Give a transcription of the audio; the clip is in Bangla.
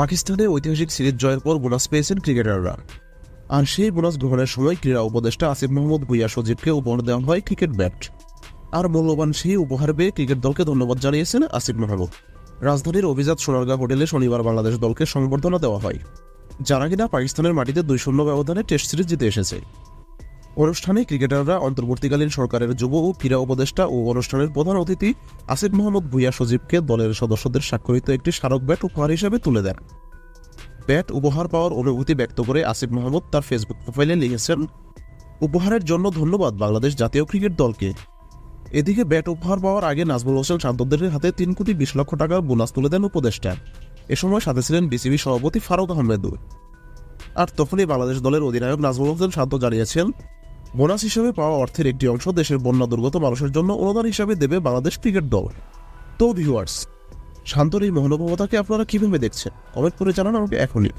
পাকিস্তানে ঐতিহাসিক সিরিজ জয়ের পর বোনাস পেয়েছেন ক্রিকেটাররা। আর সেই বোনাস গ্রহণের সময় ক্রীড়া উপদেষ্টা আসিফ মাহমুদ ভুঁইয়া সজীবকে উপহার দেওয়া হয় ক্রিকেট ব্যাট। আর মূল্যবান সেই উপহার পেয়ে ক্রিকেট দলকে ধন্যবাদ জানিয়েছেন আসিফ মাহমুদ। রাজধানীর অভিজাত সোনারগাঁ হোটেলে শনিবার বাংলাদেশ দলকে সংবর্ধনা দেওয়া হয়, যারা কিনা পাকিস্তানের মাটিতে 2-0 ব্যবধানে টেস্ট সিরিজ জিতে এসেছে। অনুষ্ঠানে ক্রিকেটাররা অন্তর্বর্তীকালীন সরকারের যুব ও ক্রীড়া উপদেষ্টা ও অনুষ্ঠানের প্রধান অতিথি আসিফ মাহমুদ ভুঁইয়া সজীবকে দলের সদস্যদের স্বাক্ষরিত একটি স্মারক ব্যাট উপহার হিসেবে তুলে দেন। ব্যাট উপহার পাওয়ার অনুভূতি ব্যক্ত করে আসিফ মাহমুদ তার ফেসবুক প্রোফাইলে লিখেছেন, উপহারের জন্য ধন্যবাদ বাংলাদেশ জাতীয় ক্রিকেট দলকে। এদিকে ব্যাট উপহার পাওয়ার আগে নাজমুল হোসেন শান্তদের হাতে 3,20,00,000 টাকার বোনাস তুলে দেন উপদেষ্টা। এ সময় সাথে ছিলেন বিসিবি সভাপতি ফারুক আহমেদও। আর তখনই বাংলাদেশ দলের অধিনায়ক নাজমুল হোসেন শান্ত জানিয়েছেন, বোনাস হিসেবে পাওয়া অর্থের একটি অংশ দেশের বন্যা দুর্গত মানুষের জন্য অনুদান হিসাবে দেবে বাংলাদেশ ক্রিকেট দল। তো ভিউয়ার্স, শান্তর এই মহানুভবতাকে আপনারা কিভাবে দেখছেন কমেন্ট করে জানান আমাকে এখনই।